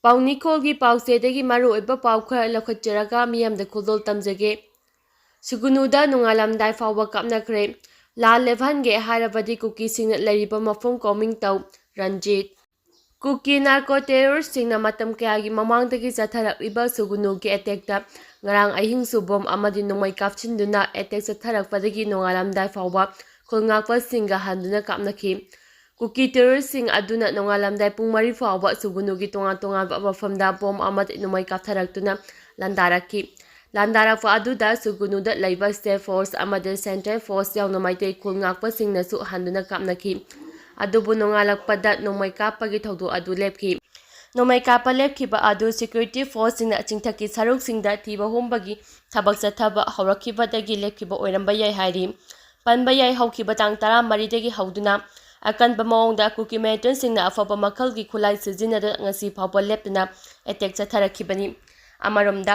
ꯄꯥꯎꯅꯤꯈꯣꯜꯒꯤ ꯄꯥꯎꯆꯦꯗꯒꯤ ꯃꯔꯨꯑꯣꯏꯕ ꯄꯥꯎ ꯈꯔ ꯂꯧꯈꯠꯆꯔꯒ ꯃꯤꯌꯥꯝꯗ ꯈꯨꯗꯣꯜ ꯇꯝꯖꯒꯦ꯫ ꯁꯨꯒꯨꯅꯨꯗ ꯅꯣꯡꯉꯥꯜꯂꯝꯗꯥꯏ ꯐꯥꯎꯕ ꯀꯥꯞꯅꯈ꯭ꯔꯦ꯫ ꯂꯥꯟ ꯂꯦꯞꯍꯟꯒꯦ ꯍꯥꯏꯔꯕꯗꯤ ꯀꯨꯀꯤꯁꯤꯡꯅ ꯂꯩꯔꯤꯕ ꯃꯐꯝ ꯀꯣꯃꯤꯡ ꯇꯧ꯫ ꯔꯟꯖꯤꯠ ꯀꯨꯀꯤ ꯅꯥꯔꯀꯣ ꯇꯦꯔꯣꯔꯤꯁꯁꯤꯡꯅ ꯃꯇꯝ ꯀꯌꯥꯒꯤ ꯃꯃꯥꯡꯗꯒꯤ ꯆꯠꯊꯔꯛꯂꯤꯕ ꯁꯨꯒꯨꯅꯨꯒꯤ ꯑꯦꯇꯦꯛꯇ ꯉꯔꯥꯡ ꯑꯍꯤꯡꯁꯨ ꯕꯣꯝ ꯑꯃꯗꯤ ꯅꯣꯡꯃꯩ ꯀꯥꯞꯁꯤꯟꯗꯨꯅ ꯑꯦꯇꯦꯛ ꯆꯠꯊꯔꯛꯄꯗꯒꯤ ꯅꯣꯡꯉꯥꯜꯂꯝꯗꯥꯏ ꯐꯥꯎꯕ ꯈꯨꯜ ꯉꯥꯛꯄꯁꯤꯡꯒ ꯍꯟꯗꯨꯅ ꯀꯥꯞꯅꯈꯤ꯫ ꯀꯨꯀꯤ ꯇꯦꯔꯣꯔꯤꯁꯁꯤꯡ ꯑꯗꯨꯅ ꯅꯣꯡꯉꯥꯜꯂꯝꯗꯥꯏ ꯄꯨꯡ 4 ꯐꯥꯎꯕ ꯁꯨꯒꯨꯅꯨꯒꯤ ꯇꯣꯉꯥꯟ ꯇꯣꯉꯥꯟꯕ ꯃꯐꯝꯗ ꯕꯣꯝ ꯑꯃꯗꯤ ꯅꯣꯡꯃꯩ ꯀꯥꯞꯊꯔꯛꯇꯨꯅ ꯂꯥꯟꯗꯥꯔꯛꯈꯤ꯫ ꯂꯥꯟꯗꯥꯔꯛꯄ ꯑꯗꯨꯗ ꯁꯨꯒꯨꯅꯨꯗ ꯂꯩꯕ ꯁ꯭ꯇꯦꯠ ꯐꯣꯔꯁ ꯑꯃꯗꯤ ꯁꯦꯟꯇ꯭ꯔꯦꯜ ꯐꯣꯔꯁ ꯌꯥꯎꯅ ꯃꯩꯇꯩ ꯈꯨꯜ ꯉꯥꯛꯄꯁꯤꯡꯅꯁꯨ ꯍꯟꯗꯨꯅ ꯀꯥꯞꯅꯈꯤ꯫ ꯑꯗꯨꯕꯨ ꯅꯣꯡꯉꯥꯜꯂꯛꯄꯗ ꯅꯣꯡꯃꯩ ꯀꯥꯞꯄꯒꯤ ꯊꯧꯗꯣꯛ ꯑꯗꯨ ꯂꯦꯞꯈꯤ꯫ ꯅꯣꯡꯃꯩ ꯀꯥꯞꯄ ꯂꯦꯞꯈꯤꯕ ꯑꯗꯨ ꯁꯦꯀ꯭ꯌꯨꯔꯤꯇꯤ ꯐꯣꯔꯁꯁꯤꯡꯅ ꯆꯤꯡꯊꯛꯀꯤ ꯁꯔꯨꯛꯁꯤꯡꯗ ꯊꯤꯕ ꯍꯨꯝꯕꯒꯤ ꯊꯕꯛ ꯆꯠꯊꯕ ꯍꯧꯔꯛꯈꯤꯕꯗꯒꯤ ꯂꯦꯞꯈꯤꯕ ꯑꯣꯏꯔꯝꯕ ꯌꯥꯏ ꯍꯥꯏꯔꯤ꯫ ꯄꯟꯕ ꯌꯥꯏ ꯍꯧꯈꯤꯕ ꯇꯥꯡ 14ꯗꯒꯤ ꯍꯧꯗꯨꯅ ꯑꯀꯟꯕ ꯃꯑꯣꯡꯗ ꯀꯨꯀꯤ ꯃꯤꯂꯤꯇꯦꯟꯠꯁꯤꯡꯅ ꯑꯐꯕ ꯃꯈꯜꯒꯤ ꯈꯨꯠꯂꯥꯏ ꯁꯤꯖꯤꯟꯅꯗꯨꯅ ꯉꯁꯤ ꯐꯥꯎꯕ ꯂꯦꯞꯇꯅ ꯑꯦꯇꯦꯛ ꯆꯠꯊꯔꯛꯈꯤꯕꯅꯤ꯫ ꯑꯃꯔꯣꯝꯗ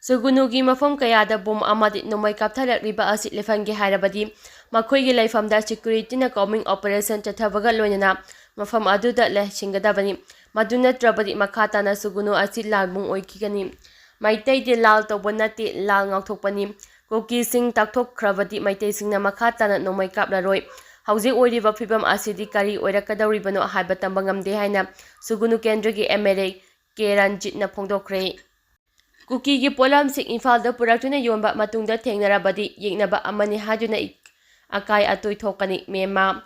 ꯁꯨꯒꯨꯅꯨꯒꯤ ꯃꯐꯝ ꯀꯌꯥꯗ ꯕꯣꯝ ꯑꯃꯗꯤ ꯅꯣꯡꯃꯩ ꯀꯥꯞꯊꯔꯛꯂꯤꯕ ꯑꯁꯤ ꯂꯦꯞꯍꯟꯒꯦ ꯍꯥꯏꯔꯕꯗꯤ ꯃꯈꯣꯏꯒꯤ ꯂꯩꯐꯝꯗ ꯁꯦꯀ꯭ꯌꯨꯔꯤꯇꯤꯅ ꯀꯣꯝꯕꯤꯡ ꯑꯣꯄꯔꯦꯁꯟ ꯆꯠꯊꯕꯒ ꯂꯣꯏꯅꯅ ꯃꯐꯝ ꯑꯗꯨꯗ ꯂꯩꯁꯤꯟꯒꯗꯕꯅꯤ꯫ ꯃꯗꯨ ꯅꯠꯇ꯭ꯔꯕꯗꯤ ꯃꯈꯥ ꯇꯥꯅ ꯁꯨꯒꯨꯅꯨ ꯑꯁꯤ ꯂꯥꯜꯕꯨꯡ ꯑꯣꯏꯈꯤꯒꯅꯤ꯫ ꯃꯩꯇꯩꯗꯤ ꯂꯥꯜ ꯇꯧꯕ ꯅꯠꯇꯦ, ꯂꯥꯜ ꯉꯥꯛꯊꯣꯛꯄꯅꯤ꯫ ꯀꯨꯀꯤꯁꯤꯡ ꯇꯥꯛꯊꯣꯛꯈ꯭ꯔꯕꯗꯤ ꯃꯩꯇꯩꯁꯤꯡꯅ ꯃꯈꯥ ꯇꯥꯅ ꯅꯣꯡꯃꯩ ꯀꯥꯞꯂꯔꯣꯏ꯫ ꯍꯧꯖꯤꯛ ꯑꯣꯏꯔꯤꯕ ꯐꯤꯚꯝ ꯑꯁꯤꯗꯤ ꯀꯔꯤ ꯑꯣꯏꯔꯛꯀꯗꯧꯔꯤꯕꯅꯣ ꯍꯥꯏꯕ ꯇꯝꯕ ꯉꯝꯗꯦ ꯍꯥꯏꯅ ꯁꯨꯒꯨꯅꯨ ꯀꯦꯟꯗ꯭ꯔꯒꯤ MLA ꯀꯦ ꯔꯟꯖꯤꯠꯅ ꯐꯣꯡꯗꯣꯛꯈ꯭ꯔꯦ꯫ ꯀꯨꯀꯤꯒꯤ ꯄꯣꯠꯂꯝꯁꯤꯡ ꯏꯝꯐꯥꯜꯗ ꯄꯨꯔꯛꯇꯨꯅ ꯌꯣꯟꯕ ꯃꯇꯨꯡꯗ ꯊꯦꯡꯅꯔꯕꯗꯤ ꯌꯦꯛꯅꯕ ꯑꯃꯅꯤ ꯍꯥꯏꯗꯨꯅ ꯑꯀꯥꯏ ꯑꯇꯣꯏ ꯊꯣꯛꯀꯅꯤ꯫ ꯃꯦꯝꯃ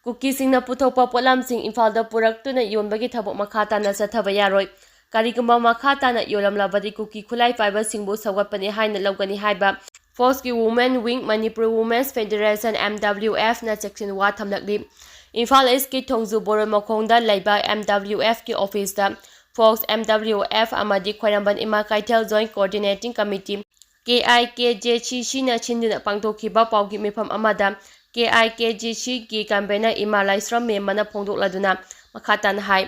ꯀꯨꯀꯤꯁꯤꯡꯅ ꯄꯨꯊꯣꯛꯄ ꯄꯣꯠꯂꯝꯁꯤꯡ ꯏꯝꯐꯥꯜꯗ ꯄꯨꯔꯛꯇꯨꯅ ꯌꯣꯟꯕꯒꯤ ꯊꯕꯛ ꯃꯈꯥ ꯇꯥꯅ ꯆꯠꯊꯕ ꯌꯥꯔꯣꯏ꯫ ꯀꯔꯤꯒꯨꯝꯕ ꯃꯈꯥ ꯇꯥꯅ ꯌꯣꯜꯂꯝꯂꯕꯗꯤ ꯀꯨꯀꯤ ꯈꯨꯠꯂꯥꯏ ꯄꯥꯏꯕꯁꯤꯡꯕꯨ ꯁꯧꯒꯠꯄꯅꯤ ꯍꯥꯏꯅ ꯂꯧꯒꯅꯤ ꯍꯥꯏꯕ ꯐꯣꯛꯁꯀꯤ women wing Manipur women's federation MWF ꯅ ꯆꯦꯛꯁꯤꯟꯋꯥ ꯊꯝꯂꯛꯂꯤ꯫ ꯏꯝꯐꯥꯜ ꯏꯁꯀꯤ ꯊꯣꯡꯖꯨ ꯕꯣꯔꯣꯏ ꯃꯈꯣꯡꯗ ꯂꯩꯕ MWF ꯀꯤ ꯑꯣꯐꯤꯁꯇ ꯐꯣꯛꯁ, MWF ꯑꯃꯗꯤ ꯈ꯭ꯋꯥꯏꯔꯝꯕꯟ ꯏꯃꯥ ꯀꯩꯊꯦꯜ ꯖꯣꯏꯟꯠ ꯀꯣꯑꯣꯔꯗꯤꯅꯦꯇꯤꯡ ꯀꯝꯃꯤꯇꯤ KIKJCC ꯅ ꯁꯤꯟꯗꯨꯅ ꯄꯥꯡꯊꯣꯛꯈꯤꯕ ꯄꯥꯎꯒꯤ ꯃꯤꯐꯝ ꯑꯃꯗ KIKJC ꯒꯤ ꯀꯟꯚꯦꯅꯔ ꯏꯃꯥ ꯂꯥꯏꯁ꯭ꯔꯝ ꯃꯦꯝꯃꯅ ꯐꯣꯡꯗꯣꯛꯂꯗꯨꯅ ꯃꯈꯥ ꯇꯥꯅ ꯍꯥꯏ꯫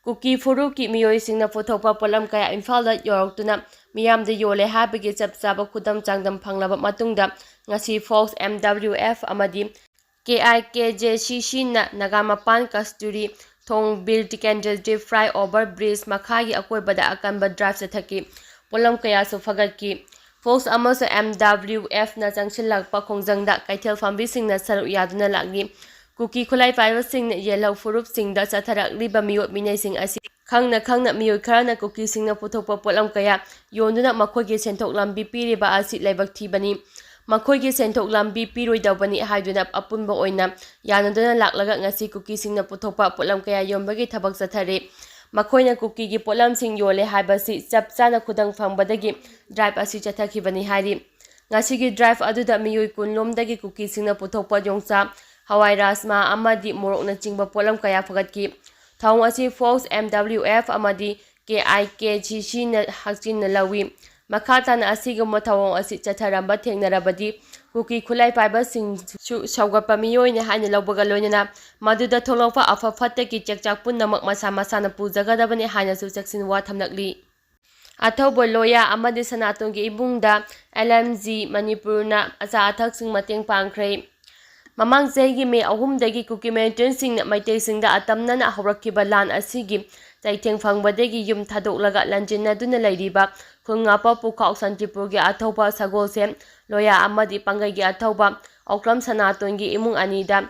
ꯀꯨꯀꯤ ꯐꯨꯔꯨꯞꯀꯤ ꯃꯤꯑꯣꯏꯁꯤꯡꯅ ꯄꯨꯊꯣꯛꯄ ꯄꯣꯠꯂꯝ ꯀꯌꯥ ꯏꯝꯐꯥꯜꯗ ꯌꯧꯔꯛꯇꯨꯅ ꯃꯤꯌꯥꯝꯗ ꯌꯣꯜꯂꯦ ꯍꯥꯏꯕꯒꯤ ꯆꯞ ꯆꯥꯕ ꯈꯨꯗꯝ ꯆꯥꯡꯗꯝ ꯐꯪꯂꯕ MTUꯡꯗ ꯉꯁꯤ ꯐꯣꯛꯁ, MWF ꯑꯃꯗꯤ KIKJCC ꯅ ꯅꯒꯥꯃꯄꯥꯟ ꯀꯁꯇꯨꯔꯤ ꯊꯣꯡ Bir Tikendrajit fly over bridge ꯃꯈꯥꯒꯤ ꯑꯀꯣꯏꯕꯗ ꯑꯀꯟꯕ ꯗ꯭ꯔꯥꯏꯚ ꯆꯠꯊꯈꯤ꯫ ꯄꯣꯠꯂꯝ ꯀꯌꯥꯁꯨ ꯐꯒꯠꯈꯤ꯫ ꯐꯣꯛꯁ ꯑꯃꯁꯨꯡ MWF ꯅ ꯆꯪꯁꯤꯜꯂꯛꯄ ꯈꯣꯡꯖꯪꯗ ꯀꯩꯊꯦꯜ ꯐꯝꯕꯤꯁꯤꯡꯅ ꯁꯔꯨꯛ ꯌꯥꯗꯨꯅ ꯂꯥꯛꯂꯤ꯫ ꯀꯨꯀꯤ ꯈꯨꯠꯂꯥꯏ ꯄꯥꯏꯕꯁꯤꯡꯅ ꯌꯦꯜꯍꯧ ꯐꯨꯔꯨꯞꯁꯤꯡꯗ ꯆꯠꯊꯔꯛꯂꯤꯕ ꯃꯤꯑꯣꯠ ꯃꯤꯅꯩꯁꯤꯡ ꯑꯁꯤ ꯈꯪꯅ ꯈꯪꯅ ꯃꯤꯑꯣꯏ ꯈꯔꯅ ꯀꯨꯀꯤꯁꯤꯡꯅ ꯄꯨꯊꯣꯛꯄ ꯄꯣꯠꯂꯝ ꯀꯌꯥ ꯌꯣꯟꯗꯨꯅ ꯃꯈꯣꯏꯒꯤ ꯁꯦꯟꯊꯣꯛ ꯂꯝꯕꯤ ꯄꯤꯔꯤꯕ ꯑꯁꯤ ꯂꯥꯏꯕꯛ ꯊꯤꯕꯅꯤ꯫ ꯃꯈꯣꯏꯒꯤ ꯁꯦꯟꯊꯣꯛ ꯂꯝꯕꯤ ꯄꯤꯔꯣꯏꯗꯧꯕꯅꯤ ꯍꯥꯏꯗꯨꯅ ꯑꯄꯨꯟꯕ ꯑꯣꯏꯅ ꯌꯥꯅꯗꯨꯅ ꯂꯥꯛꯂꯒ ꯉꯁꯤ ꯀꯨꯀꯤꯁꯤꯡꯅ ꯄꯨꯊꯣꯛꯄ ꯄꯣꯠꯂꯝꯀꯌꯥ ꯌꯣꯟꯕꯒꯤ ꯊꯕꯛ ꯆꯠꯊꯔꯦ꯫ ꯃꯈꯣꯏꯅ ꯀꯨꯀꯤꯒꯤ ꯄꯣꯠꯂꯝꯁꯤꯡ ꯌꯣꯜꯂꯦ ꯍꯥꯏꯕꯁꯤ ꯆꯞ ꯆꯥꯅ ꯈꯨꯗꯝ ꯐꯪꯕꯗꯒꯤ ꯗ꯭ꯔꯥꯏꯚ ꯑꯁꯤ ꯆꯠꯊꯈꯤꯕꯅꯤ ꯍꯥꯏꯔꯤ꯫ ꯉꯁꯤꯒꯤ ꯗ꯭ꯔꯥꯏꯚ ꯑꯗꯨꯗ ꯃꯤꯑꯣꯏ 10 ꯂꯣꯝꯗꯒꯤ ꯀꯨꯀꯤꯁꯤꯡꯅ ꯄꯨꯊꯣꯛꯄ ꯌꯣꯡꯆꯥꯛ, ꯍꯋꯥꯏ ꯔꯥꯖꯃꯥ ꯑꯃꯗꯤ ꯃꯣꯔꯣꯛꯅꯆꯤꯡꯕ ꯄꯣꯠꯂꯝ ꯀꯌꯥ ꯐꯒꯠꯈꯤ꯫ ꯊꯧꯑꯣꯡ ꯑꯁꯤ ꯐꯣꯛꯁ, MWF ꯑꯃꯗꯤ KIKJC ꯅ ꯍꯛꯆꯤꯟꯅ ꯂꯧꯏ꯫ ꯃꯈꯥ ꯇꯥꯅ ꯑꯁꯤꯒꯨꯝꯕ ꯊꯧꯑꯣꯡ ꯑꯁꯤ ꯆꯠꯊꯔꯝꯕ ꯊꯦꯡꯅꯔꯕꯗꯤ ꯀꯨꯀꯤ ꯈꯨꯠꯂꯥꯏ ꯄꯥꯏꯕꯁꯤꯡꯁꯨ ꯁꯧꯒꯠꯄ ꯃꯤꯑꯣꯏꯅꯤ ꯍꯥꯏꯅ ꯂꯧꯕꯒ ꯂꯣꯏꯅꯅ ꯃꯗꯨꯗ ꯊꯣꯛꯂꯛꯄ ꯑꯐ ꯐꯠꯇꯒꯤ ꯆꯦꯛꯆꯥꯛ ꯄꯨꯝꯅꯃꯛ ꯃꯁꯥ ꯃꯁꯥꯅ ꯄꯨꯖꯒꯗꯕꯅꯤ ꯍꯥꯏꯅꯁꯨ ꯆꯦꯛꯁꯤꯟꯋꯥ ꯊꯝꯂꯛꯂꯤ꯫ ꯑꯊꯧꯕ ꯂꯣꯌꯥ ꯑꯃꯗꯤ ꯁꯅꯥꯇꯣꯟꯒꯤ ꯏꯕꯨꯡꯗ LMG ꯃꯅꯤꯄꯨꯔꯅ ꯑꯆꯥ ꯑꯊꯛꯁꯤꯡ ꯃꯇꯦꯡ ꯄꯥꯡꯈ꯭ꯔꯦ꯫ ꯃꯃꯥꯡ ꯆꯍꯤꯒꯤ ꯃꯦ 3ꯗꯒꯤ ꯀꯨꯀꯤ ꯃꯤꯂꯤꯇꯦꯟꯠꯁꯤꯡꯅ ꯃꯩꯇꯩꯁꯤꯡꯗ ꯑꯇꯝꯅꯅ ꯍꯧꯔꯛꯈꯤꯕ ꯂꯥꯟ ꯑꯁꯤꯒꯤ ꯆꯩꯊꯦꯡ ꯐꯪꯕꯗꯒꯤ ꯌꯨꯝ ꯊꯥꯗꯣꯛꯂꯒ ꯂꯟꯖꯤꯟꯅꯗꯨꯅ ꯂꯩꯔꯤꯕ ꯈꯨꯜ ꯉꯥꯛꯄ ꯄꯨꯈꯥꯎ ꯁꯥꯟꯇꯤꯄꯨꯔꯒꯤ ꯑꯊꯧꯕ ꯁꯒꯣꯜꯁꯦꯟ ꯂꯣꯌꯥ ꯑꯃꯗꯤ ꯄꯥꯡꯒꯩꯒꯤ ꯑꯊꯧꯕ ꯑꯣꯀ꯭ꯔꯝ ꯁꯅꯥꯇꯣꯟꯒꯤ ꯏꯃꯨꯡ ꯑꯅꯤꯗ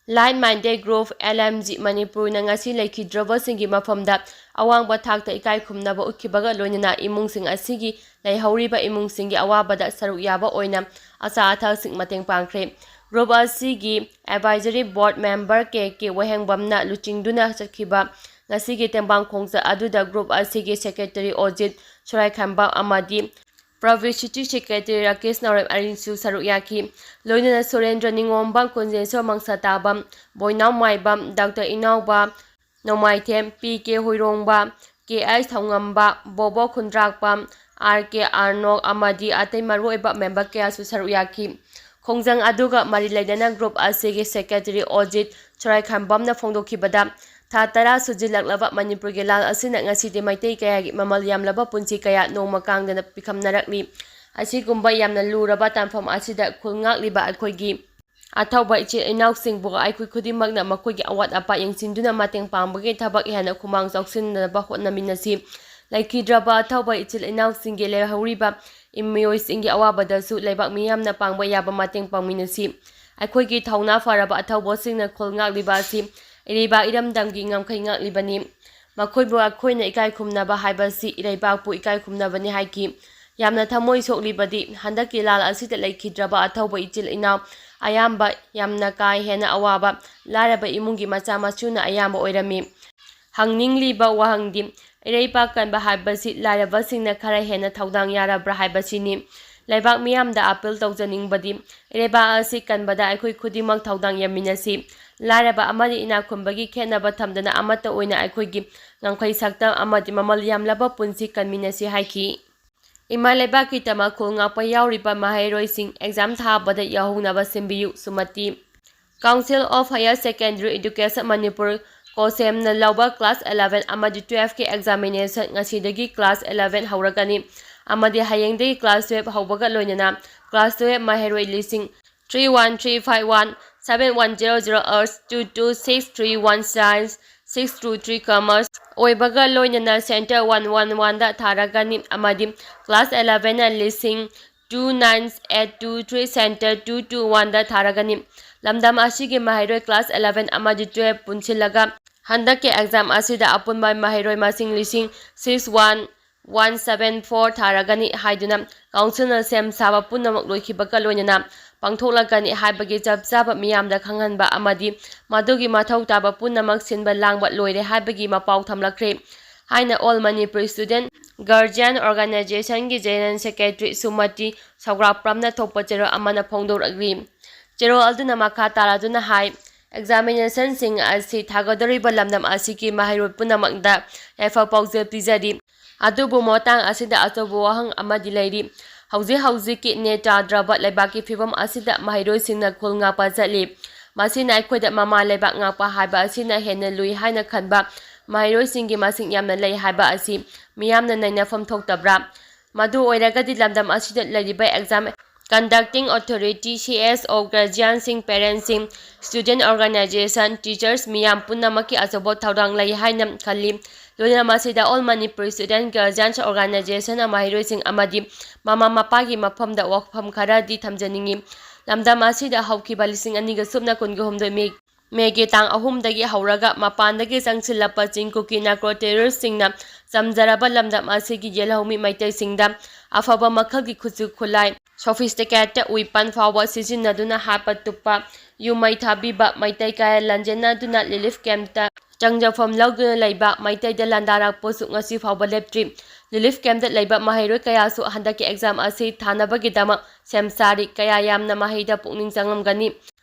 ꯂꯥꯏꯠ ꯃꯥꯏꯟꯗꯦꯗ ꯒ꯭ꯔꯨꯞ LMG ꯃꯅꯤꯄꯨꯔꯅ ꯉꯁꯤ ꯂꯩꯈꯤꯗ꯭ꯔꯕꯁꯤꯡꯒꯤ ꯃꯐꯝꯗ ꯑꯋꯥꯡꯕ ꯊꯥꯛꯇ ꯏꯀꯥꯏ ꯈꯨꯝꯅꯕ ꯎꯠꯈꯤꯕꯒ ꯂꯣꯏꯅꯅ ꯏꯃꯨꯡꯁꯤꯡ ꯑꯁꯤꯒꯤ ꯂꯩꯍꯧꯔꯤꯕ ꯏꯃꯨꯡꯁꯤꯡꯒꯤ ꯑꯋꯥꯕꯗ ꯁꯔꯨꯛ ꯌꯥꯕ ꯑꯣꯏꯅ ꯑꯆꯥ ꯑꯊꯛꯁꯤꯡ ꯃꯇꯦꯡ ꯄꯥꯡꯈ꯭ꯔꯦ꯫ ꯒ꯭ꯔꯨꯞ ꯑꯁꯤꯒꯤ ꯑꯦꯗꯚꯥꯏꯖꯔꯤ ꯕꯣꯔꯗ ꯃꯦꯝꯕꯔ KK ꯋꯥꯍꯦꯡꯕꯝꯅ ꯂꯨꯆꯤꯡꯗꯨꯅ ꯆꯠꯈꯤꯕ ꯉꯁꯤꯒꯤ ꯇꯦꯡꯕꯥꯡ ꯈꯣꯡꯆꯠ ꯑꯗꯨꯗ ꯒ꯭ꯔꯨꯞ ꯑꯁꯤꯒꯤ ꯁꯦꯀ꯭ꯔꯦꯇꯔꯤ ꯑꯣꯖꯤꯠ ꯁꯣꯔꯥꯏꯈꯥꯟꯕꯝ ꯑꯃꯗꯤ ꯄꯕ꯭ꯂꯤꯁꯤꯇꯤ ꯁꯦꯀ꯭ꯔꯦꯇꯔꯤ ꯔꯥꯀꯦꯁ ꯅꯥꯎꯔꯦꯝ ꯑꯅꯤꯁꯨ ꯁꯔꯨꯛ ꯌꯥꯈꯤ꯫ ꯂꯣꯏꯅꯅ ꯁꯨꯔꯦꯟꯗ꯭ꯔ ꯅꯤꯉꯣꯝꯕꯝ, ꯀꯨꯟꯖꯦꯟꯁꯣꯔ ꯃꯪꯁꯥꯇꯥꯕꯝ, ꯕꯣꯏꯅꯥꯎ ꯃꯥꯏꯕꯝ, ꯗꯥꯛꯇꯔ ꯏꯅꯥꯎꯕ ꯅꯣꯡꯃꯥꯏꯊꯦꯝ, PK ꯍꯨꯏꯔꯣꯡꯕ, KH ꯊꯧꯉꯝꯕ, ꯕꯣꯕꯣ ꯈꯨꯟꯗ꯭ꯔꯥꯛꯄꯝ, RK ꯑꯥꯔꯅꯣꯛ ꯑꯃꯗꯤ ꯑꯇꯩ ꯃꯔꯨꯑꯣꯏꯕ ꯃꯦꯝꯕꯔ ꯀꯌꯥꯁꯨ ꯁꯔꯨꯛ ꯌꯥꯈꯤ꯫ ꯈꯣꯡꯖꯪ ꯑꯗꯨꯒ ꯃꯔꯤ ꯂꯩꯅꯅ ꯒ꯭ꯔꯨꯞ ꯑꯁꯤꯒꯤ ꯁꯦꯀ꯭ꯔꯦꯇꯔꯤ ꯑꯣꯖꯤꯠ ꯁꯣꯔꯥꯏꯈꯥꯟꯕꯝꯅ ꯐꯣꯡꯗꯣꯛꯈꯤꯕꯗ ꯊꯥ 10 ꯁꯨꯖꯤꯜꯂꯛꯂꯕ ꯃꯅꯤꯄꯨꯔꯒꯤ ꯂꯥꯟ ꯑꯁꯤꯅ ꯉꯁꯤꯗꯤ ꯃꯩꯇꯩ ꯀꯌꯥꯒꯤ ꯃꯃꯜ ꯌꯥꯝꯂꯕ ꯄꯨꯟꯁꯤ ꯀꯌꯥ ꯅꯣꯡꯃ ꯀꯥꯡꯗꯅ ꯄꯤꯈꯝꯅꯔꯛꯂꯤ꯫ ꯑꯁꯤꯒꯨꯝꯕ ꯌꯥꯝꯅ ꯂꯨꯔꯕ ꯇꯥꯟꯐꯝ ꯑꯁꯤꯗ ꯈꯨꯜ ꯉꯥꯛꯂꯤꯕ ꯑꯩꯈꯣꯏꯒꯤ ꯑꯊꯧꯕ ꯏꯆꯤꯜ ꯏꯅꯥꯎꯁꯤꯡꯕꯨ ꯑꯩꯈꯣꯏ ꯈꯨꯗꯤꯡꯃꯛꯅ ꯃꯈꯣꯏꯒꯤ ꯑꯋꯥꯠ ꯑꯄꯥ ꯌꯦꯡꯁꯤꯟꯗꯨꯅ ꯃꯇꯦꯡ ꯄꯥꯡꯕꯒꯤ ꯊꯕꯛ ꯍꯦꯟꯅ ꯈꯨꯃꯥꯡ ꯆꯥꯎꯁꯤꯟꯅꯕ ꯍꯣꯠꯅꯃꯤꯟꯅꯁꯤ꯫ ꯂꯩꯈꯤꯗ꯭ꯔꯕ ꯑꯊꯧꯕ ꯏꯆꯤꯜ ꯏꯅꯥꯎꯁꯤꯡꯒꯤ ꯂꯩꯍꯧꯔꯤꯕ ꯃꯤꯑꯣꯏꯁꯤꯡꯒꯤ ꯑꯋꯥꯕꯗꯁꯨ ꯂꯩꯕꯥꯛ ꯃꯤꯌꯥꯝꯅ ꯄꯥꯡꯕ ꯌꯥꯕ ꯃꯇꯦꯡ ꯄꯥꯡꯃꯤꯟꯅꯁꯤ꯫ ꯑꯩꯈꯣꯏꯒꯤ ꯊꯧꯅꯥ ꯐꯔꯕ ꯑꯊꯧꯕꯁꯤꯡꯅ ꯈꯨꯜ ꯉꯥꯛꯂꯤꯕ ꯑꯁꯤ ꯏꯔꯩꯕꯥꯛ ꯏꯔꯝꯗꯝꯒꯤ ꯉꯝꯈꯩ ꯉꯥꯛꯂꯤꯕꯅꯤ꯫ ꯃꯈꯣꯏꯕꯨ ꯑꯩꯈꯣꯏꯅ ꯏꯀꯥꯏ ꯈꯨꯝꯅꯕ ꯍꯥꯏꯕꯁꯤ ꯏꯔꯩꯕꯥꯛꯄꯨ ꯏꯀꯥꯏ ꯈꯨꯝꯅꯕꯅꯤ ꯍꯥꯏꯈꯤ꯫ ꯌꯥꯝꯅ ꯊꯃꯣꯏ ꯁꯣꯛꯂꯤꯕꯗꯤ ꯍꯟꯗꯛꯀꯤ ꯂꯥꯜ ꯑꯁꯤꯗ ꯂꯩꯈꯤꯗ꯭ꯔꯕ ꯑꯊꯧꯕ ꯏꯆꯤꯜ ꯏꯅꯥꯎ ꯑꯌꯥꯝꯕ ꯌꯥꯝꯅ ꯀꯥ ꯍꯦꯟꯅ ꯑꯋꯥꯕ ꯂꯥꯏꯔꯕ ꯏꯃꯨꯡꯒꯤ ꯃꯆꯥ ꯃꯁꯨꯅ ꯑꯌꯥꯝꯕ ꯑꯣꯏꯔꯝꯃꯤ꯫ ꯍꯪꯅꯤꯡꯂꯤꯕ ꯋꯥꯍꯪꯗꯤ ꯏꯔꯩꯕꯥꯛ ꯀꯟꯕ ꯍꯥꯏꯕꯁꯤ ꯂꯥꯏꯔꯕꯁꯤꯡꯅ ꯈꯔ ꯍꯦꯟꯅ ꯊꯧꯗꯥꯡ ꯌꯥꯔꯕ꯭ꯔꯥ ꯍꯥꯏꯕꯁꯤꯅꯤ꯫ ꯂꯩꯕꯥꯛ ꯃꯤꯌꯥꯝꯗ ꯑꯄꯤꯜ ꯇꯧꯖꯅꯤꯡꯕꯗꯤ ꯑꯏꯔꯩꯕꯥꯛ ꯑꯁꯤ ꯀꯟꯕꯗ ꯑꯩꯈꯣꯏ ꯈꯨꯗꯤꯡꯃꯛ ꯊꯧꯗꯥꯡ ꯌꯥꯃꯤꯟꯅꯁꯤ꯫ ꯂꯥꯏꯔꯕ ꯑꯃꯗꯤ ꯏꯅꯥꯛ ꯈꯨꯟꯕꯒꯤ ꯈꯦꯠꯅꯕ ꯊꯝꯗꯅ ꯑꯃꯠꯇ ꯑꯣꯏꯅ ꯑꯩꯈꯣꯏꯒꯤ ꯉꯝꯈꯩ ꯁꯛꯇꯝ ꯑꯃꯗꯤ ꯃꯃꯜ ꯌꯥꯝꯂꯕ ꯄꯨꯟꯁꯤ ꯀꯟꯃꯤꯟꯅꯁꯤ ꯍꯥꯏꯈꯤ꯫ ꯏꯃꯥ ꯂꯩꯕꯥꯛꯀꯤꯗꯃꯛ ꯈꯨꯜ ꯉꯥꯛꯄ ꯌꯥꯎꯔꯤꯕ ꯃꯍꯩꯔꯣꯏꯁꯤꯡ ꯑꯦꯛꯖꯥꯝ ꯊꯥꯕꯗ ꯌꯥꯎꯍꯧꯅꯕ ꯁꯤꯟꯕꯤꯌꯨ꯫ ꯁꯨꯃꯇꯤ council of higher secondary education Manipur ꯀꯣꯁꯦꯝꯅ ꯂꯧꯕ ꯀ꯭ꯂꯥꯁ 11 ꯑꯃꯗꯤ 12ꯒꯤ ꯑꯦꯛꯖꯥꯃꯤꯅꯦꯁꯟ ꯉꯁꯤꯗꯒꯤ ꯀ꯭ꯂꯥꯁ 11 ꯍꯧꯔꯒꯅꯤ ꯑꯃꯗꯤ ꯍꯌꯦꯡꯗꯒꯤ ꯀ꯭ꯂꯥꯁ 12 ꯍꯧꯕꯒ ꯂꯣꯏꯅꯅ ꯀ꯭ꯂꯥꯁ 12 ꯃꯍꯩꯔꯣꯏ ꯂꯤꯁꯤꯡ 31351 7100 ꯑꯥꯔꯠꯁ 22631 ꯁꯥꯏꯟꯁ 623 ꯀꯃꯔꯁ ꯑꯣꯏꯕꯒ ꯂꯣꯏꯅꯅ ꯁꯦꯟꯇꯔ 111ꯗ ꯊꯥꯔꯒꯅꯤ ꯑꯃꯗꯤ ꯀ꯭ꯂꯥꯁ 11ꯅ ꯂꯤꯁꯤꯡ 29823 ꯁꯦꯟꯇꯔ 221ꯗ ꯊꯥꯔꯒꯅꯤ꯫ ꯂꯝꯗꯝ ꯑꯁꯤꯒꯤ ꯃꯍꯩꯔꯣꯏ ꯀ꯭ꯂꯥꯁ 11 ꯑꯃꯗꯤ 12 ꯄꯨꯟꯁꯤꯜꯂꯒ ꯍꯟꯗꯛꯀꯤ ꯑꯦꯛꯖꯥꯝ ꯑꯁꯤꯗ ꯑꯄꯨꯟꯕ ꯃꯍꯩꯔꯣꯏ ꯃꯁꯤꯡ ꯂꯤꯁꯤꯡ 61174 ꯊꯥꯔꯒꯅꯤ ꯍꯥꯏꯗꯨꯅ ꯀꯥꯎꯟꯁꯤꯜꯅ ꯁꯦꯝ ꯁꯥꯕ ꯄꯨꯝꯅꯃꯛ ꯂꯣꯏꯈꯤꯕꯒ ꯂꯣꯏꯅꯅ ꯄꯥꯡꯊꯣꯛꯂꯒꯅꯤ ꯍꯥꯏꯕꯒꯤ ꯆꯞ ꯆꯥꯕ ꯃꯤꯌꯥꯝꯗ ꯈꯪꯍꯟꯕ ꯑꯃꯗꯤ ꯃꯗꯨꯒꯤ ꯃꯊꯧ ꯇꯥꯕ ꯄꯨꯝꯅꯃꯛ ꯁꯤꯟꯕ ꯂꯥꯡꯕ ꯂꯣꯏꯔꯦ ꯍꯥꯏꯕꯒꯤ ꯃꯄꯥꯎ ꯊꯝꯂꯛꯈ꯭ꯔꯦ ꯍꯥꯏꯅ ꯑꯣꯜ ꯃꯅꯤꯄꯨꯔ ꯁ꯭ꯇꯨꯗꯦꯟꯠ ꯒꯥꯔꯖꯤꯌꯥꯟ ꯑꯣꯔꯒꯅꯥꯏꯖꯦꯁꯟꯒꯤ ꯖꯦꯅꯔꯦꯜ ꯁꯦꯀ꯭ꯔꯦꯇꯔꯤ ꯁꯨꯃꯇꯤ ꯁꯧꯒ꯭ꯔꯥꯛꯄꯝꯅ ꯊꯣꯛꯄ ꯆꯦꯔꯣꯜ ꯑꯃꯅ ꯐꯣꯡꯗꯣꯔꯛꯂꯤ꯫ ꯆꯦꯔꯣꯜ ꯑꯗꯨꯅ ꯃꯈꯥ ꯇꯥꯔꯗꯨꯅ ꯍꯥꯏ ꯑꯦꯛꯖꯥꯃꯤꯅꯦꯁꯟꯁꯤꯡ ꯑꯁꯤ ꯊꯥꯒꯗꯧꯔꯤꯕ ꯂꯝꯗꯝ ꯑꯁꯤꯒꯤ ꯃꯍꯩꯔꯣꯏ ꯄꯨꯝꯅꯃꯛꯇ ꯌꯥꯏꯐ ꯄꯥꯎꯖꯦꯜ ꯄꯤꯖꯔꯤ꯫ ꯑꯗꯨꯕꯨ ꯃꯇꯥꯡ ꯑꯁꯤꯗ ꯑꯆꯧꯕ ꯋꯥꯍꯪ ꯑꯃꯗꯤ ꯂꯩꯔꯤ꯫ ꯍꯧꯖꯤꯛ ꯍꯧꯖꯤꯛꯀꯤ ꯅꯦꯠ ꯆꯥꯗ꯭ꯔꯕ ꯂꯩꯕꯥꯛꯀꯤ ꯐꯤꯚꯝ ꯑꯁꯤꯗ ꯃꯍꯩꯔꯣꯏꯁꯤꯡꯅ ꯈꯨꯜ ꯉꯥꯛꯄ ꯆꯠꯂꯤ꯫ ꯃꯁꯤꯅ ꯑꯩꯈꯣꯏꯗ ꯃꯃꯥ ꯂꯩꯕꯥꯛ ꯉꯥꯛꯄ ꯍꯥꯏꯕ ꯑꯁꯤꯅ ꯍꯦꯟꯅ ꯂꯨꯏ ꯍꯥꯏꯅ ꯈꯟꯕ ꯃꯍꯩꯔꯣꯏꯁꯤꯡꯒꯤ ꯃꯁꯤꯡ ꯌꯥꯝꯅ ꯂꯩ ꯍꯥꯏꯕ ꯑꯁꯤ ꯃꯤꯌꯥꯝꯅ ꯅꯩꯅꯐꯝ ꯊꯣꯛꯇꯕ꯭ꯔꯥ? ꯃꯗꯨ ꯑꯣꯏꯔꯒꯗꯤ ꯂꯝꯗꯝ ꯑꯁꯤꯗ ꯂꯩꯔꯤꯕ ꯑꯦꯛꯖꯥꯝ ꯀꯟꯗꯛꯇꯤꯡ ꯑꯣꯊꯣꯔꯤꯇꯤ, CSO, ꯒꯥꯔꯖꯤꯌꯥꯟꯁꯤꯡ, ꯄꯦꯔꯦꯟꯠꯁꯤꯡ, ꯁ꯭ꯇꯨꯗꯦꯟꯠ ꯑꯣꯔꯒꯅꯥꯏꯖꯦꯁꯟ, ꯇꯤꯆꯔꯁ ꯃꯤꯌꯥꯝ ꯄꯨꯝꯅꯃꯛꯀꯤ ꯑꯆꯧꯕ ꯊꯧꯗꯥꯡ ꯂꯩ ꯍꯥꯏꯅ ꯈꯜꯂꯤ꯫ ꯂꯣꯏꯅꯅ ꯃꯁꯤꯗ ꯑꯣꯜ ꯃꯅꯤꯄꯨꯔ ꯁ꯭ꯇꯨꯗꯦꯟꯠ ꯒꯥꯔꯖꯤꯌꯥꯟꯁ ꯑꯣꯔꯒꯅꯥꯏꯖꯦꯁꯟꯅ ꯃꯍꯩꯔꯣꯏꯁꯤꯡ ꯑꯃꯗꯤ ꯃꯃꯥ ꯃꯄꯥꯒꯤ ꯃꯐꯝꯗ ꯋꯥꯐꯝ ꯈꯔꯗꯤ ꯊꯝꯖꯅꯤꯡꯉꯤ꯫ ꯂꯝꯗꯝ ꯑꯁꯤꯗ ꯍꯧꯈꯤꯕ 2022 ꯃꯦꯒꯤ ꯇꯥꯡ 3ꯗꯒꯤ ꯍꯧꯔꯒ ꯃꯄꯥꯟꯗꯒꯤ ꯆꯪꯁꯤꯜꯂꯛꯄ ꯆꯤꯡꯀꯨꯀꯤ ꯅꯥꯀ꯭ꯔꯣ ꯇꯦꯔꯣꯔꯤꯁꯠꯁꯤꯡꯅ ꯆꯝꯖꯔꯕ ꯂꯝꯗꯝ ꯑꯁꯤꯒꯤ ꯌꯦꯜꯍꯧꯃꯤ ꯃꯩꯇꯩꯁꯤꯡꯗ ꯑꯐꯕ ꯃꯈꯜꯒꯤ ꯈꯨꯠꯁꯨ ꯈꯨꯠꯂꯥꯏ ꯁꯣꯐꯤꯁꯇꯤꯀꯦꯇꯦꯗ ꯋꯤꯄꯟ ꯐꯥꯎꯕ ꯁꯤꯖꯤꯟꯅꯗꯨꯅ ꯍꯥꯠꯄ ꯇꯨꯞꯄ, ꯌꯨꯝ ꯃꯩ ꯊꯥꯕꯤꯕ, ꯃꯩꯇꯩ ꯀꯌꯥ ꯂꯥꯟꯖꯦꯟꯅꯗꯨꯅ ꯔꯤꯂꯤꯐ ꯀꯦꯝꯞꯇ ꯆꯪꯖꯐꯝ ꯂꯧꯗꯨꯅ ꯂꯩꯕ, ꯃꯩꯇꯩꯗ ꯂꯥꯟꯗꯥꯔꯛꯄꯁꯨ ꯉꯁꯤ ꯐꯥꯎꯕ ꯂꯦꯞꯇ꯭ꯔꯤ꯫ ꯔꯤꯂꯤꯐ ꯀꯦꯝꯞꯇ ꯂꯩꯕ ꯃꯍꯩꯔꯣꯏ ꯀꯌꯥꯁꯨ ꯍꯟꯗꯛꯀꯤ ꯑꯦꯛꯖꯥꯝ ꯑꯁꯤ ꯊꯥꯅꯕꯒꯤꯗꯃꯛ ꯁꯦꯝ ꯁꯥꯔꯤ꯫ ꯀꯌꯥ ꯌꯥꯝꯅ ꯃꯍꯩꯗ ꯄꯨꯛꯅꯤꯡ ꯆꯪꯂꯝꯒꯅꯤ꯫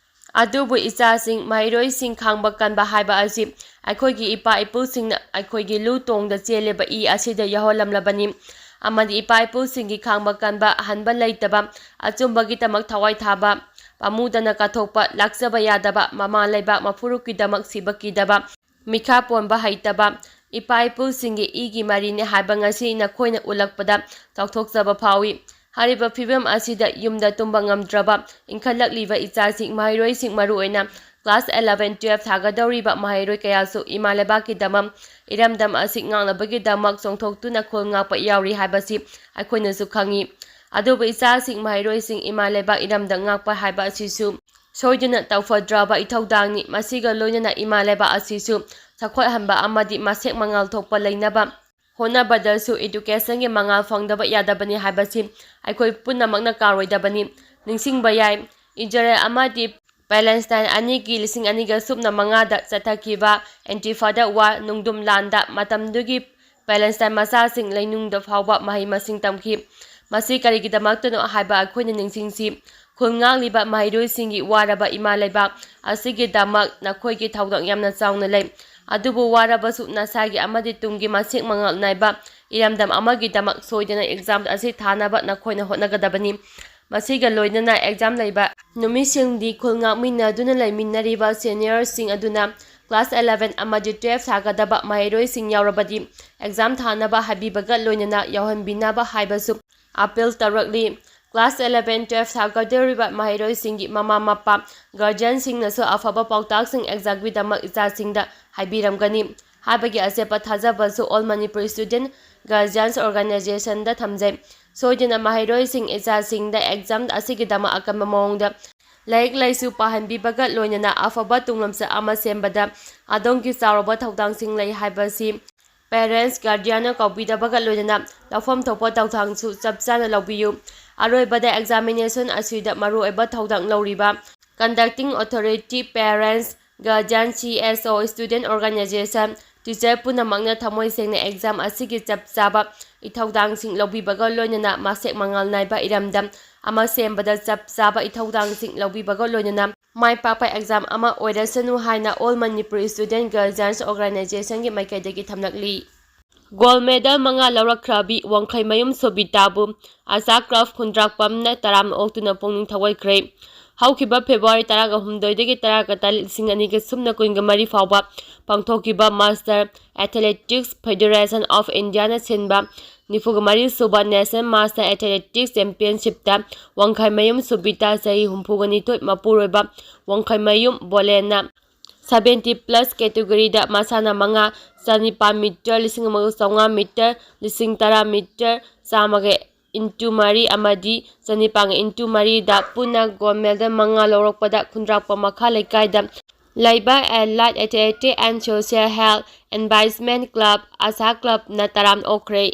ꯑꯗꯨꯕꯨ ꯏꯆꯥꯁꯤꯡ, ꯃꯍꯩꯔꯣꯏꯁꯤꯡ ꯈꯥꯡꯕ ꯀꯟꯕ ꯍꯥꯏꯕ ꯑꯁꯤ ꯑꯩꯈꯣꯏꯒꯤ ꯏꯄꯥ ꯏꯄꯨꯁꯤꯡꯅ ꯑꯩꯈꯣꯏꯒꯤ ꯂꯨ ꯇꯣꯡꯗ ꯆꯦꯜꯂꯤꯕ ꯏ ꯑꯁꯤꯗ ꯌꯥꯎꯍꯜꯂꯝꯂꯕꯅꯤ ꯑꯃꯗꯤ ꯏꯄꯥ ꯏꯄꯨꯁꯤꯡꯒꯤ ꯈꯥꯡꯕ ꯀꯟꯕ, ꯑꯍꯟꯕ ꯂꯩꯇꯕ, ꯑꯆꯨꯝꯕꯒꯤꯗꯃꯛ ꯊꯋꯥꯏ ꯊꯥꯕ, ꯄꯥꯝꯃꯨꯗꯅ ꯀꯠꯊꯣꯛꯄ, ꯂꯥꯛꯆꯕ ꯌꯥꯗꯕ, ꯃꯃꯥ ꯂꯩꯕꯥꯛ ꯃꯄꯨꯔꯨꯞꯀꯤꯗꯃꯛ ꯁꯤꯕ ꯀꯤꯗꯕ, ꯃꯤꯈꯥ ꯄꯣꯟꯕ ꯍꯩꯇꯕ, ꯏꯄꯥ ꯏꯄꯨꯁꯤꯡꯒꯤ ꯏꯒꯤ ꯃꯔꯤꯅꯤ ꯍꯥꯏꯕ ꯉꯁꯤ ꯅꯈꯣꯏꯅ ꯎꯠꯂꯛꯄꯗ ꯆꯥꯎꯊꯣꯛꯆꯕ ꯐꯥꯎꯏ꯫ ꯍꯥꯏꯔꯤꯕ ꯐꯤꯚꯝ ꯑꯁꯤꯗ ꯌꯨꯝꯗ ꯇꯨꯝꯕ ꯉꯝꯗ꯭ꯔꯕ ꯏꯟꯈꯠꯂꯛꯂꯤꯕ ꯏꯆꯥꯁꯤꯡ, ꯃꯍꯩꯔꯣꯏꯁꯤꯡ ꯃꯔꯨꯑꯣꯏꯅ ꯀ꯭ꯂꯥꯁ 11-12 ꯊꯥꯒꯗꯧꯔꯤꯕ ꯃꯍꯩꯔꯣꯏ ꯀꯌꯥꯁꯨ ꯏꯃꯥ ꯂꯩꯕꯥꯛꯀꯤꯗꯃꯛ, ꯏꯔꯝꯗꯝ ꯑꯁꯤ ꯉꯥꯛꯅꯕꯒꯤꯗꯃꯛ ꯆꯣꯡꯊꯣꯛꯇꯨꯅ ꯈꯨꯜ ꯉꯥꯛꯄ ꯌꯥꯎꯔꯤ ꯍꯥꯏꯕꯁꯤ ꯑꯩꯈꯣꯏꯅꯁꯨ ꯈꯪꯏ꯫ ꯑꯗꯨꯕꯨ ꯏꯆꯥꯁꯤꯡ, ꯃꯍꯩꯔꯣꯏꯁꯤꯡ, ꯏꯃꯥ ꯂꯩꯕꯥꯛ ꯏꯔꯝꯗꯝ ꯉꯥꯛꯄ ꯍꯥꯏꯕ ꯑꯁꯤꯁꯨ ꯁꯣꯏꯗꯅ ꯇꯧꯐꯗ꯭ꯔꯕ ꯏꯊꯧꯗꯥꯡꯅꯤ꯫ ꯃꯁꯤꯒ ꯂꯣꯏꯅꯅ ꯏꯃꯥ ꯂꯩꯕꯥꯛ ꯑꯁꯤꯁꯨ ꯆꯥꯎꯈꯠꯍꯟꯕ ꯑꯃꯗꯤ ꯃꯁꯦꯛ ꯃꯉꯥꯜ ꯊꯣꯛꯄ ꯂꯩꯅꯕ ꯍꯣꯠꯅꯕꯗꯁꯨ ꯏꯗꯨꯀꯦꯁꯟꯒꯤ ꯃꯉꯥꯜ ꯐꯪꯗꯕ ꯌꯥꯗꯕꯅꯤ ꯍꯥꯏꯕꯁꯤ ꯑꯩꯈꯣꯏ ꯄꯨꯝꯅꯃꯛꯅ ꯀꯥꯎꯔꯣꯏꯗꯕꯅꯤ꯫ ꯅꯤꯡꯁꯤꯡꯕꯌꯥꯏ ꯏꯖꯔꯦꯜ ꯑꯃꯗꯤ ꯄꯦꯂꯦꯁꯇꯥꯏꯟ ꯑꯅꯤꯒꯤ 2005ꯗ ꯆꯠꯊꯈꯤꯕ ꯏꯟꯇꯤꯐꯥꯗꯥ ꯋꯥꯔ ꯅꯨꯡꯗꯨꯝ ꯂꯥꯟꯗ ꯃꯇꯝꯗꯨꯒꯤ ꯄꯦꯂꯦꯁꯇꯥꯏꯟ ꯃꯆꯥꯁꯤꯡ ꯂꯩꯅꯨꯡꯗ ꯐꯥꯎꯕ ꯃꯍꯩ ꯃꯁꯤꯡ ꯇꯝꯈꯤ꯫ ꯃꯁꯤ ꯀꯔꯤꯒꯤꯗꯃꯛꯇꯅꯣ ꯍꯥꯏꯕ ꯑꯩꯈꯣꯏꯅ ꯅꯤꯡꯁꯤꯡꯁꯤ꯫ ꯈꯨꯜ ꯉꯥꯛꯂꯤꯕ ꯃꯍꯩꯔꯣꯏꯁꯤꯡꯒꯤ ꯋꯥꯔꯕ ꯏꯃꯥ ꯂꯩꯕꯥꯛ ꯑꯁꯤꯒꯤꯗꯃꯛ ꯅꯈꯣꯏꯒꯤ ꯊꯧꯗꯥꯡ ꯌꯥꯝꯅ ꯆꯥꯎꯅ ꯂꯩ꯫ ꯑꯗꯨꯕꯨ ꯋꯥꯔꯕꯁꯨ ꯅꯁꯥꯒꯤ ꯑꯃꯗꯤ ꯇꯨꯡꯒꯤ ꯃꯁꯦꯛ ꯃꯉꯥꯜ ꯅꯥꯏꯕ ꯏꯔꯝꯗꯝ ꯑꯃꯒꯤꯗꯃꯛ ꯁꯣꯏꯗꯅ ꯑꯦꯛꯖꯥꯝ ꯑꯁꯤ ꯊꯥꯅꯕ ꯅꯈꯣꯏꯅ ꯍꯣꯠꯅꯒꯗꯕꯅꯤ꯫ ꯃꯁꯤꯒ ꯂꯣꯏꯅꯅ ꯑꯦꯛꯖꯥꯝ ꯂꯩꯕ ꯅꯨꯃꯤꯠꯁꯤꯡꯗꯤ ꯈꯨꯜ ꯉꯥꯛꯃꯤꯟꯅꯗꯨꯅ ꯂꯩꯃꯤꯟꯅꯔꯤꯕ ꯁꯦꯅꯤꯌꯔꯁꯤꯡ ꯑꯗꯨꯅ ꯀ꯭ꯂꯥꯁ 11 ꯑꯃꯗꯤ 12 ꯊꯥꯒꯗꯕ ꯃꯍꯩꯔꯣꯏꯁꯤꯡ ꯌꯥꯎꯔꯕꯗꯤ ꯑꯦꯛꯖꯥꯝ ꯊꯥꯅꯕ ꯍꯥꯏꯕꯤꯕꯒ ꯂꯣꯏꯅꯅ ꯌꯥꯎꯍꯟꯕꯤꯅꯕ ꯍꯥꯏꯕꯁꯨ ꯑꯄꯤꯜ ꯇꯧꯔꯛꯂꯤ꯫ Class 11-12 ꯊꯥꯒꯗꯧꯔꯤꯕ ꯃꯍꯩꯔꯣꯏꯁꯤꯡꯒꯤ ꯃꯃꯥ ꯃꯄꯥ ꯒꯥꯔꯖꯤꯌꯟꯁꯤꯡꯅꯁꯨ ꯑꯐꯕ ꯄꯥꯎꯇꯥꯛꯁꯤꯡ ꯑꯦꯛꯖꯥꯝꯒꯤꯗꯃꯛ ꯏꯆꯥꯁꯤꯡꯗ ꯍꯥꯏꯕꯤꯔꯝꯒꯅꯤ ꯍꯥꯏꯕꯒꯤ ꯑꯆꯦꯠꯄ ꯊꯥꯖꯕꯁꯨ ꯑꯣꯜ ꯃꯅꯤꯄꯨꯔ ꯁ꯭ꯇꯨꯗꯦꯟꯠ ꯒꯥꯔꯖꯤꯌꯟꯁ ꯑꯣꯔꯒꯅꯥꯏꯖꯦꯁꯟꯗ ꯊꯝꯖꯩ꯫ ꯁꯣꯏꯗꯅ ꯃꯍꯩꯔꯣꯏꯁꯤꯡ ꯏꯆꯥꯁꯤꯡꯗ ꯑꯦꯛꯖꯥꯝ ꯑꯁꯤꯒꯤꯗꯃꯛ ꯑꯀꯟꯕ ꯃꯑꯣꯡꯗ ꯂꯥꯏꯔꯤꯛ ꯂꯥꯏꯁꯨ ꯄꯥꯍꯟꯕꯤꯕꯒ ꯂꯣꯏꯅꯅ ꯑꯐꯕ ꯇꯨꯡꯂꯝꯆꯠ ꯑꯃ ꯁꯦꯝꯕꯗ ꯑꯗꯣꯝꯒꯤ ꯆꯥꯎꯔꯕ ꯊꯧꯗꯥꯡꯁꯤꯡ ꯂꯩ ꯍꯥꯏꯕꯁꯤ ꯄꯦꯔꯦꯟꯠꯁ ꯒꯥꯔꯖꯤꯌꯟꯅ ꯀꯥꯎꯕꯤꯗꯕꯒ ꯂꯣꯏꯅꯅ ꯂꯧꯐꯝ ꯊꯣꯛꯄ ꯊꯧꯗꯥꯡꯁꯨ ꯆꯞ ꯆꯥꯅ ꯂꯧꯕꯤꯌꯨ꯫ ꯑꯔꯣꯏꯕꯗ ꯑꯦꯛꯖꯥꯃꯤꯅꯦꯁꯟ ꯑꯁꯤꯗ ꯃꯔꯨꯑꯣꯏꯕ ꯊꯧꯗꯥꯡ ꯂꯧꯔꯤꯕ conducting authority, parents, guardian, CSO, student organisation, teacher ꯄꯨꯝꯅꯃꯛꯅ ꯊꯃꯣꯏ ꯁꯦꯡꯅ ꯑꯦꯛꯖꯥꯝ ꯑꯁꯤꯒꯤ ꯆꯞ ꯆꯥꯕ ꯏꯊꯧꯗꯥꯡꯁꯤꯡ ꯂꯧꯕꯤꯕꯒ ꯂꯣꯏꯅꯅ ꯃꯁꯦꯛ ꯃꯉꯥꯜ ꯅꯥꯏꯕ ꯏꯔꯝꯗꯝ ꯑꯃ ꯁꯦꯝꯕꯗ ꯆꯞ ꯆꯥꯕ ꯏꯊꯧꯗꯥꯡꯁꯤꯡ ꯂꯧꯕꯤꯕꯒ ꯂꯣꯏꯅꯅ ꯃꯥꯏ ꯄꯥꯛꯄ ꯑꯦꯛꯖꯥꯝ ꯑꯃ ꯑꯣꯏꯔꯁꯅꯨ ꯍꯥꯏꯅ ꯑꯣꯜ ꯃꯅꯤꯄꯨꯔ ꯁ꯭ꯇꯨꯗꯦꯟꯠ ꯒꯥꯔꯖꯤꯌꯟꯁ ꯑꯣꯔꯒꯅꯥꯏꯖꯦꯁꯟꯒꯤ ꯃꯥꯏꯀꯩꯗꯒꯤ ꯊꯝꯂꯛꯂꯤ꯫ ꯒꯣꯜꯗ ꯃꯦꯗꯜ 5 ꯂꯧꯔꯛꯈ꯭ꯔꯕꯤ ꯋꯥꯡꯈꯩꯃꯌꯨꯝ ꯁꯣꯕꯤꯇꯥꯕꯨ ꯑꯁꯥ ꯀ꯭ꯂꯕ ꯈꯨꯟꯗ꯭ꯔꯥꯛꯄꯝꯅ ꯇꯔꯥꯝꯅ ꯑꯣꯛꯇꯨꯅ ꯄꯨꯛꯅꯤꯡ ꯊꯧꯒꯠꯈ꯭ꯔꯦ꯫ ꯍꯧꯈꯤꯕ ꯐꯦꯕ꯭ꯔꯨꯋꯥꯔꯤ 18ꯗꯒꯤ 2023 ꯐꯥꯎꯕ ꯄꯥꯡꯊꯣꯛꯈꯤꯕ ꯃꯥꯁꯇꯔ ꯑꯦꯊꯂꯦꯇꯤꯛꯁ ꯐꯦꯗꯔꯦꯁꯟ ꯑꯣꯐ ꯏꯟꯗꯤꯌꯥꯅ ꯁꯤꯟꯕ 74ꯁꯨꯕ ꯅꯦꯁꯅꯦꯜ ꯃꯥꯁꯇꯔ ꯑꯦꯊꯂꯦꯇꯤꯛꯁ ꯆꯦꯝꯄꯤꯌꯟꯁꯤꯞꯇ ꯋꯥꯡꯈꯩꯃꯌꯨꯝ ꯁꯣꯕꯤꯇꯥ ꯆꯍꯤ 62 ꯃꯄꯨꯔꯣꯏꯕ ꯋꯥꯡꯈꯩꯃꯌꯨꯝ ꯕꯣꯂꯦꯟꯅ 70+ ꯀꯦꯇꯦꯒꯣꯔꯤꯗ ꯃꯁꯥꯟꯅ 5 1,900 ꯃꯤꯇꯔ, 1,900 ꯃꯤꯇꯔ, 10,000 ꯃꯤꯇꯔ, 100x3 ꯑꯃꯗꯤ 900x3ꯗ ꯄꯨꯟꯅ ꯒꯣꯜꯗ ꯃꯦꯗꯜ 5 ꯂꯧꯔꯛꯄꯗ ꯈꯨꯟꯗ꯭ꯔꯥꯛꯄꯝ ꯃꯈꯥ ꯂꯩꯀꯥꯏꯗ ꯂꯩꯕ ꯑꯦꯂꯥꯏꯠ ꯑꯦꯊꯂꯦꯇꯤꯛ ꯑꯦꯟড ꯁꯣꯁꯤꯌꯦꯜ ꯍꯦꯜꯊ ꯑꯦꯗꯚꯥꯏꯁꯃꯦꯟꯠ ꯀ꯭ꯂꯕ (ꯑꯁꯥ ꯀ꯭ꯂꯕ)ꯅ ꯇꯔꯥꯝꯅ ꯑꯣꯛꯈ꯭ꯔꯦ꯫